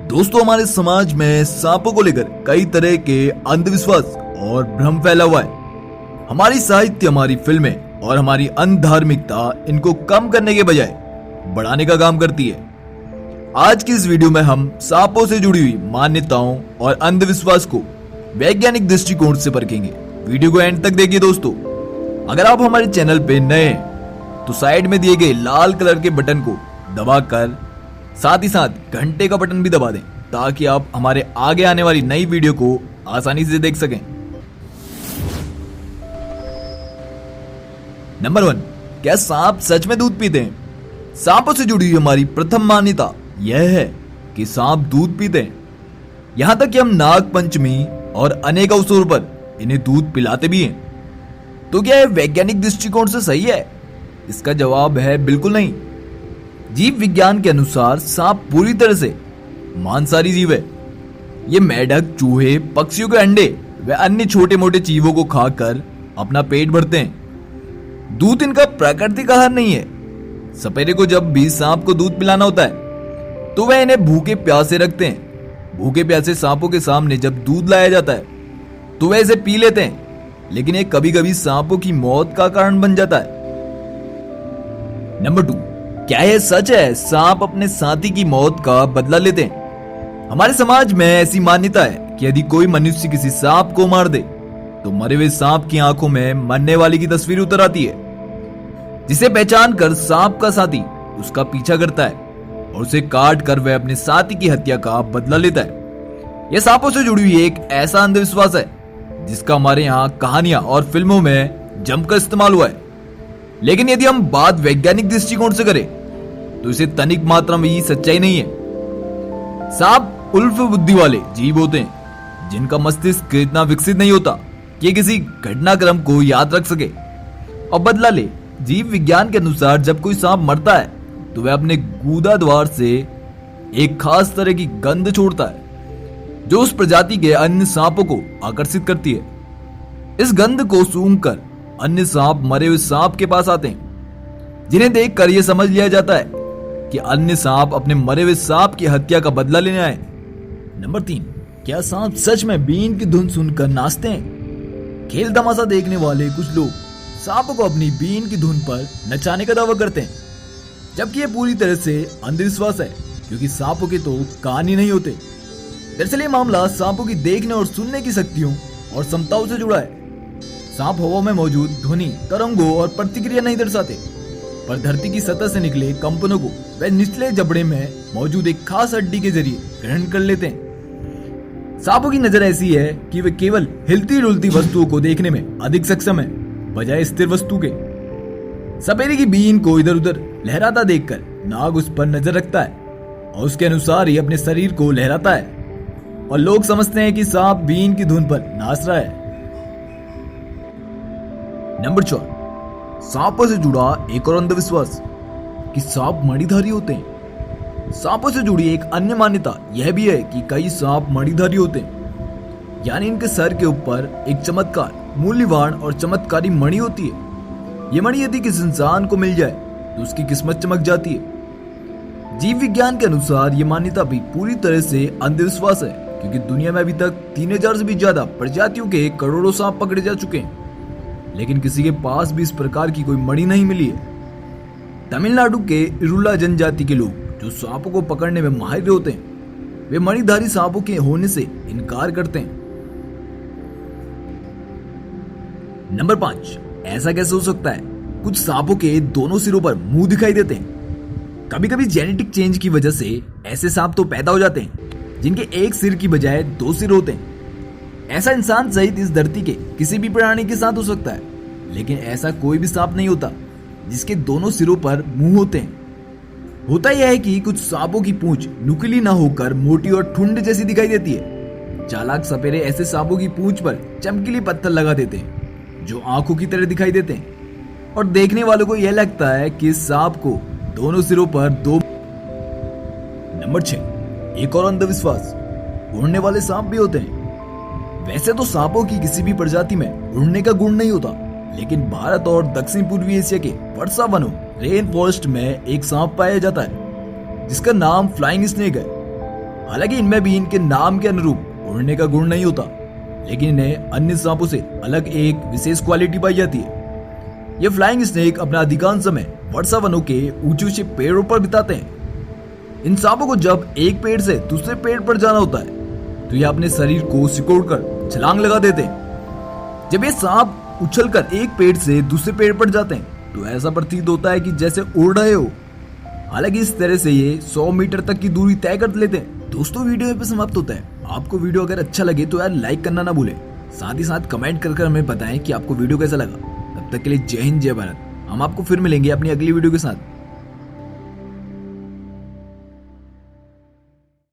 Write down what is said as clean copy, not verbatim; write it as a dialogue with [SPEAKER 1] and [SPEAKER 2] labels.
[SPEAKER 1] दोस्तों, हमारे समाज में सांपों को लेकर कई तरह के अंधविश्वास और भ्रम फैला हुआ है। हमारी साहित्य, हमारी फिल्में और हमारी अनधार्मिकता इनको कम करने के बजाय बढ़ाने का काम करती है। आज की इस वीडियो में हम सांपों से जुड़ी हुई मान्यताओं और अंधविश्वास को वैज्ञानिक दृष्टिकोण से परखेंगे। वीडियो को एंड तक देखिए। दोस्तों, अगर आप हमारे चैनल पे नए हैं तो साइड में दिए गए लाल कलर के बटन को दबाकर साथ ही साथ घंटे का बटन भी दबा दें ताकि आप हमारे आगे आने वाली नई वीडियो को आसानी से देख सकें। नंबर 1, क्या सांप सच में दूध पीते हैं? सांपों से जुड़ी हुई हमारी प्रथम मान्यता यह है कि सांप दूध पीते हैं। यहां तक कि हम नाग पंचमी और अनेक अवसरों पर इन्हें दूध पिलाते भी हैं। तो क्या यह वैज्ञानिक दृष्टिकोण से सही है? इसका जवाब है बिल्कुल नहीं। जीव विज्ञान के अनुसार सांप पूरी तरह से मांसाहारी जीव है। ये मेढक, चूहे, पक्षियों के अंडे व अन्य छोटे मोटे जीवों को खाकर अपना पेट भरते हैं। दूध इनका प्राकृतिक आहार नहीं है। सपेरे को जब भी सांप को दूध पिलाना होता है तो वह इन्हें भूखे प्यासे रखते हैं। भूखे प्यासे सांपों के सामने जब दूध लाया जाता है तो वह इसे पी लेते हैं, लेकिन ये कभी कभी सांपों की मौत का कारण बन जाता है। नंबर 2, क्या यह सच है सांप अपने साथी की मौत का बदला लेते हैं? हमारे समाज में ऐसी मान्यता है कि यदि कोई मनुष्य किसी सांप को मार दे तो मरे हुए सांप की आंखों में मरने वाले की तस्वीर उतर आती है, जिसे पहचान कर सांप का साथी उसका पीछा करता है और उसे काट कर वह अपने साथी की हत्या का बदला लेता है। यह सांपों से जुड़ी हुई एक ऐसा अंधविश्वास है जिसका हमारे यहाँ कहानियां और फिल्मों में जमकर इस्तेमाल हुआ है। लेकिन यदि हम बात वैज्ञानिक दृष्टिकोण से करें तो इसे तनिक मात्रा में ही सच्चाई नहीं है। सांप उल्फ बुद्धि वाले जीव होते हैं जिनका मस्तिष्क इतना विकसित नहीं होता कि किसी घटनाक्रम को याद रख सके और बदला ले। जीव विज्ञान के अनुसार जब कोई सांप मरता है तो वह अपने गूदा द्वार से एक खास तरह की गंध छोड़ता है जो उस प्रजाति के अन्य सांपों को आकर्षित करती है। इस गंध को सूंघकर अन्य सांप मरे हुए सांप के पास आते हैं, जिन्हें देखकर यह समझ लिया जाता है कि अन्य सांप अपने मरे हुए सांप की हत्या का बदला लेने आए। नंबर 3, क्या सांप सच में बीन की धुन सुनकर नाचते हैं? खेल तमाशा देखने वाले कुछ लोग सांपों को अपनी बीन की धुन पर नचाने का दावा करते हैं, जबकि यह पूरी तरह से अंधविश्वास है क्योंकि सांपों के तो कान ही नहीं होते। दरअसल ये मामला सांपों की देखने और सुनने की शक्तियों और क्षमताओं से जुड़ा है। सांप हवा में मौजूद ध्वनि, तरंगों और प्रतिक्रिया नहीं दर्शाते, पर धरती की सतह से निकले कंपनों को वे निचले जबड़े में मौजूद एक खास हड्डी के जरिए ग्रहण कर लेते हैं। सांपों की नजर ऐसी है कि वे केवल हिलती डुलती वस्तुओं को देखने में अधिक सक्षम है बजाय स्थिर वस्तु के। सपेरे की बीन को इधर उधर लहराता देखकर नाग उस पर नजर रखता है और उसके अनुसार ही अपने शरीर को लहराता है और लोग समझते हैं कि सांप बीन की धुन पर नाच रहा है। नंबर 4, सांपों से जुड़ा एक और अंधविश्वास कि सांप मणिधारी होते हैं। सांपों से जुड़ी एक अन्य मान्यता यह भी है कि कई सांप मणिधारी होते हैं, यानी इनके सर के ऊपर एक चमत्कार, मूल्यवान और चमत्कारी मणि होती है। यह मणि यदि किसी इंसान को मिल जाए तो उसकी किस्मत चमक जाती है। जीव विज्ञान के अनुसार यह मान्यता भी पूरी तरह से अंधविश्वास है क्योंकि दुनिया में अभी तक 3000 से भी ज्यादा प्रजातियों के करोड़ों सांप पकड़े जा चुके हैं, लेकिन किसी के पास भी इस प्रकार की कोई मणि नहीं मिली है। तमिलनाडु के इरुला जनजाति के लोग जो सांपों को पकड़ने में माहिर होते हैं, वे मणिधारी सांपों के होने से इनकार करते हैं। नंबर 5, ऐसा कैसे हो सकता है? कुछ सांपों के दोनों सिरों पर मुंह दिखाई देते हैं। कभी कभी जेनेटिक चेंज की वजह से ऐसे सांप तो पैदा हो जाते हैं जिनके एक सिर की बजाय 2 सिर होते हैं। ऐसा इंसान सहित इस धरती के किसी भी प्राणी के साथ हो सकता है, लेकिन ऐसा कोई भी सांप नहीं होता जिसके दोनों सिरों पर मुंह होते हैं। होता यह है कि कुछ सांपों की पूंछ नुकीली ना होकर मोटी और ठुंड जैसी दिखाई देती है। चालाक सपेरे ऐसे सांपों की पूंछ पर चमकीली पत्थर लगा देते हैं जो आंखों की तरह दिखाई देते हैं और देखने वालों को यह लगता है कि इस सांप को दोनों सिरों पर 2। नंबर 6, एक और अंधविश्वास, उड़ने वाले सांप भी होते हैं। वैसे तो सांपों की किसी भी प्रजाति में उड़ने का गुण नहीं होता, लेकिन भारत और दक्षिण पूर्वी एशिया के वर्षा वनों, रेन फॉरेस्ट में एक सांप पाया जाता है जिसका नाम फ्लाइंग स्नेक है। हालांकि इनमें भी इनके नाम के अनुरूप उड़ने का गुण नहीं होता, लेकिन इन्हें अन्य सांपों से अलग एक विशेष क्वालिटी पाई जाती है। ये फ्लाइंग स्नेक अपना अधिकांश समय वर्षा वनों के ऊंचे ऊंचे पेड़ों पर बिताते हैं। इन सांपों को जब एक पेड़ से दूसरे पेड़ पर जाना होता है तो ये अपने शरीर को सिकोड़कर छलांग लगा देते हैं। जब ये सांप उछलकर एक पेड़ से दूसरे पेड़ पर जाते हैं तो ऐसा प्रतीत होता है कि जैसे उड़ रहे हो। हालांकि इस तरह से ये 100 मीटर तक की दूरी तय कर लेते हैं। दोस्तों, वीडियो यहाँ पे समाप्त होता है। आपको वीडियो अगर अच्छा लगे तो यार लाइक करना ना भूलें। साथ ही साथ कमेंट कर हमें बताएं कि आपको वीडियो कैसा लगा। तब तक के लिए जय हिंद, जय भारत। हम आपको फिर मिलेंगे अपनी अगली वीडियो के साथ।